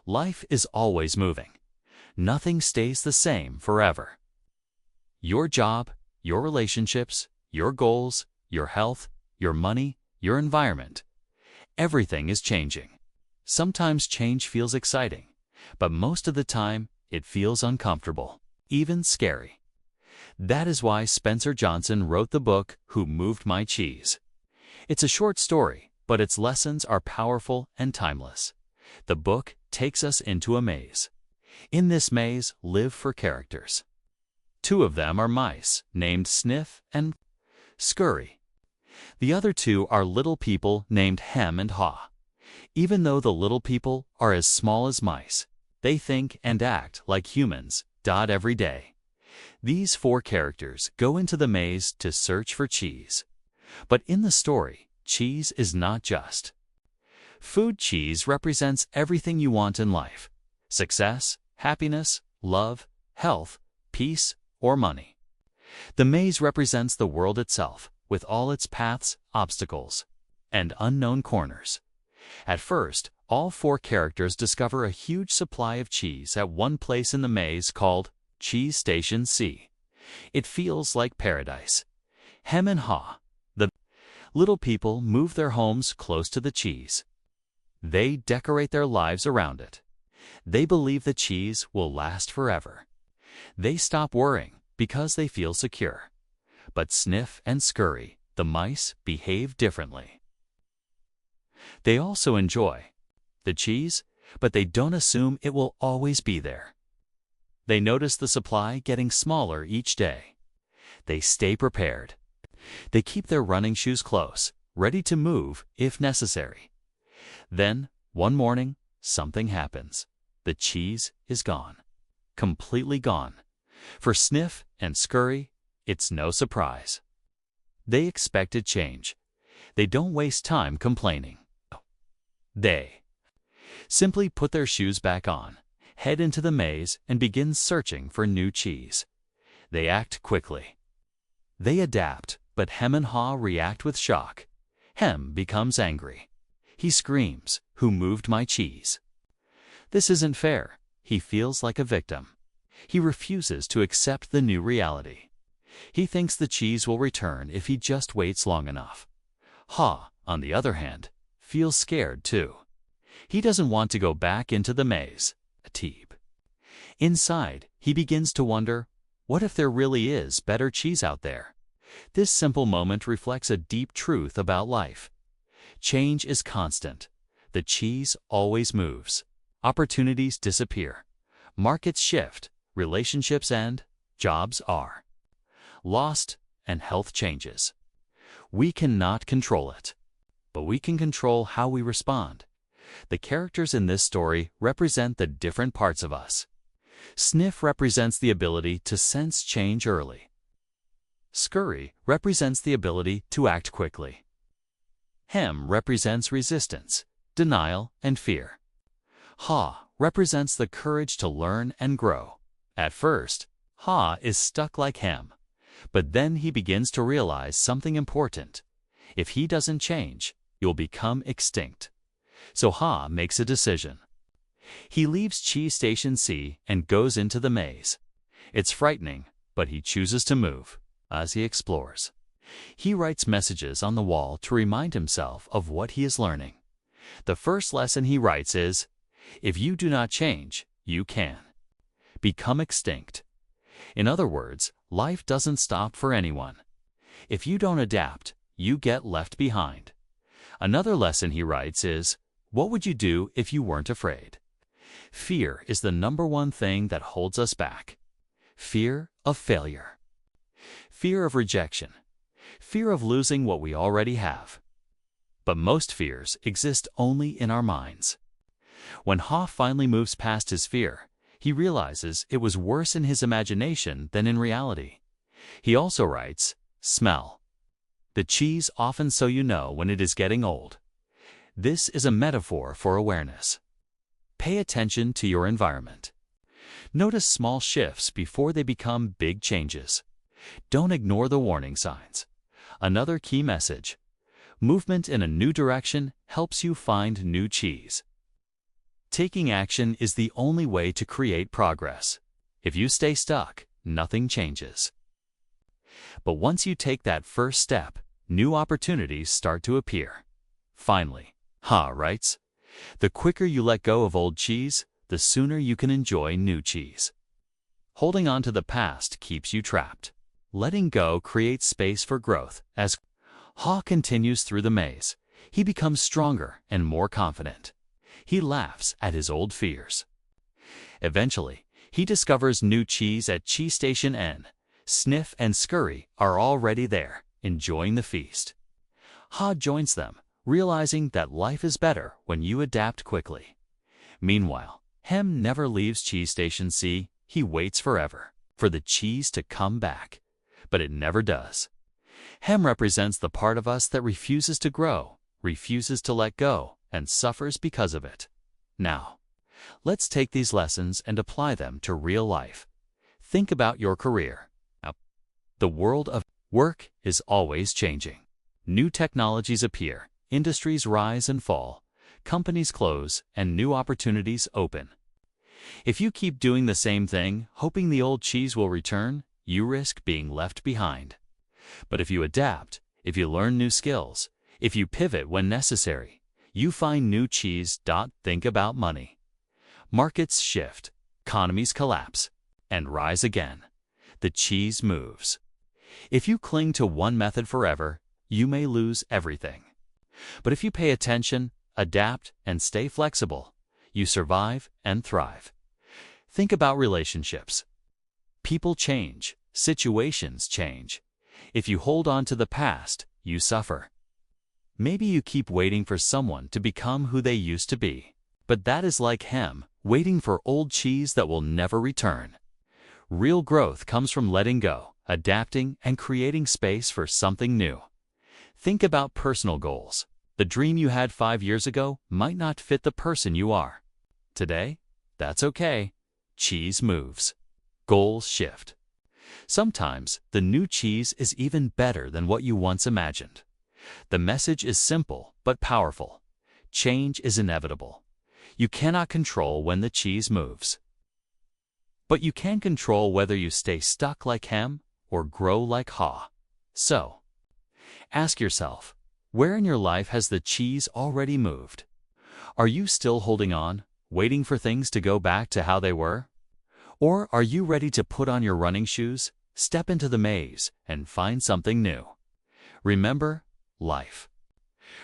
Life is always moving. Nothing stays the same forever. Your job, your relationships, your goals, your health, your money, your environment. Everything is changing. Sometimes change feels exciting, but most of the time it feels uncomfortable, even scary. That is why Spencer Johnson wrote the book Who Moved My Cheese. It's a short story, but its lessons are powerful and timeless. The book takes us into a maze. In this maze live 4 characters. 2 of them are mice, named Sniff and Scurry. The other 2 are little people named Hem and Haw. Even though the little people are as small as mice, they think and act like humans, every day. These 4 characters go into the maze to search for cheese. But in the story, cheese is not just food. Cheese represents everything you want in life: success, happiness, love, health, peace, or money. The maze represents the world itself, with all its paths, obstacles, and unknown corners. At first, all 4 characters discover a huge supply of cheese at one place in the maze called Cheese Station C. It feels like paradise. Hem and Haw, the little people, move their homes close to the cheese. They decorate their lives around it. They believe the cheese will last forever. They stop worrying because they feel secure. But Sniff and Scurry, the mice, behave differently. They also enjoy the cheese, but they don't assume it will always be there. They notice the supply getting smaller each day. They stay prepared. They keep their running shoes close, ready to move if necessary. Then, one morning, something happens. The cheese is gone. Completely gone. For Sniff and Scurry, it's no surprise. They expected change. They don't waste time complaining. They simply put their shoes back on, head into the maze, and begin searching for new cheese. They act quickly. They adapt, but Hem and Haw react with shock. Hem becomes angry. He screams, "Who moved my cheese?" This isn't fair. He feels like a victim. He refuses to accept the new reality. He thinks the cheese will return if he just waits long enough. Haw, on the other hand, feels scared too. He doesn't want to go back into the maze. Inside, he begins to wonder, what if there really is better cheese out there? This simple moment reflects a deep truth about life. Change is constant. The cheese always moves. Opportunities disappear. Markets shift. Relationships end. Jobs are lost, and health changes. We cannot control it, but we can control how we respond. The characters in this story represent the different parts of us. Sniff represents the ability to sense change early. Scurry represents the ability to act quickly. Hem represents resistance, denial, and fear. Haw represents the courage to learn and grow. At first, Haw is stuck like Hem, but then he begins to realize something important. If he doesn't change, you'll become extinct. So Haw makes a decision. He leaves Cheese Station C and goes into the maze. It's frightening, but he chooses to move. As he explores, he writes messages on the wall to remind himself of what he is learning. The first lesson he writes is, if you do not change, you can become extinct. In other words, life doesn't stop for anyone. If you don't adapt, you get left behind. Another lesson he writes is, what would you do if you weren't afraid? Fear is the #1 thing that holds us back. Fear of failure. Fear of rejection. Fear of losing what we already have. But most fears exist only in our minds. When Haw finally moves past his fear, he realizes it was worse in his imagination than in reality. He also writes, smell the cheese often so you know when it is getting old. This is a metaphor for awareness. Pay attention to your environment. Notice small shifts before they become big changes. Don't ignore the warning signs. Another key message: movement in a new direction helps you find new cheese. Taking action is the only way to create progress. If you stay stuck, nothing changes. But once you take that first step, new opportunities start to appear. Finally, Ha writes, "The quicker you let go of old cheese, the sooner you can enjoy new cheese." Holding on to the past keeps you trapped. Letting go creates space for growth. As Ha continues through the maze, he becomes stronger and more confident. He laughs at his old fears. Eventually, he discovers new cheese at Cheese Station N. Sniff and Scurry are already there, enjoying the feast. Ha joins them, realizing that life is better when you adapt quickly. Meanwhile, Hem never leaves Cheese Station C. He waits forever for the cheese to come back, but it never does. Hem represents the part of us that refuses to grow, refuses to let go, and suffers because of it. Now, let's take these lessons and apply them to real life. Think about your career. The world of work is always changing. New technologies appear, industries rise and fall, companies close, and new opportunities open. If you keep doing the same thing, hoping the old cheese will return, you risk being left behind. But if you adapt, if you learn new skills, if you pivot when necessary, you find new cheese. Think about money. Markets shift, economies collapse, and rise again. The cheese moves. If you cling to one method forever, you may lose everything. But if you pay attention, adapt, and stay flexible, you survive and thrive. Think about relationships. People change, situations change. If you hold on to the past, you suffer. Maybe you keep waiting for someone to become who they used to be. But that is like Hem, waiting for old cheese that will never return. Real growth comes from letting go, adapting, and creating space for something new. Think about personal goals. The dream you had 5 years ago might not fit the person you are today. That's okay. Cheese moves. Goals shift. Sometimes the new cheese is even better than what you once imagined. The message is simple but powerful. Change is inevitable. You cannot control when the cheese moves. But you can control whether you stay stuck like Hem or grow like Ha. So, ask yourself, where in your life has the cheese already moved? Are you still holding on, waiting for things to go back to how they were? Or are you ready to put on your running shoes, step into the maze, and find something new? Remember, life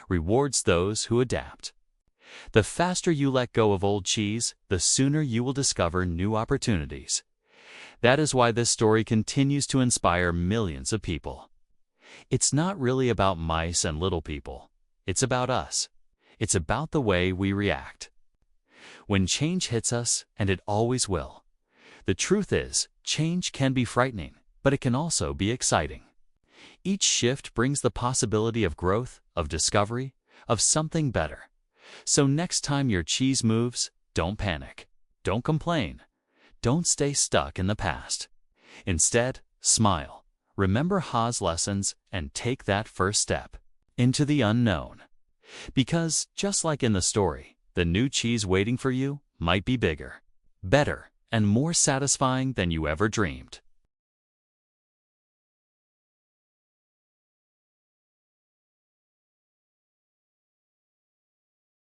rewards those who adapt. The faster you let go of old cheese, the sooner you will discover new opportunities. That is why this story continues to inspire millions of people. It's not really about mice and little people. It's about us. It's about the way we react. When change hits us, and it always will, the truth is, change can be frightening, but it can also be exciting. Each shift brings the possibility of growth, of discovery, of something better. So next time your cheese moves, don't panic. Don't complain. Don't stay stuck in the past. Instead, smile. Remember Ha's lessons and take that first step into the unknown. Because, just like in the story, the new cheese waiting for you might be bigger, better, and more satisfying than you ever dreamed.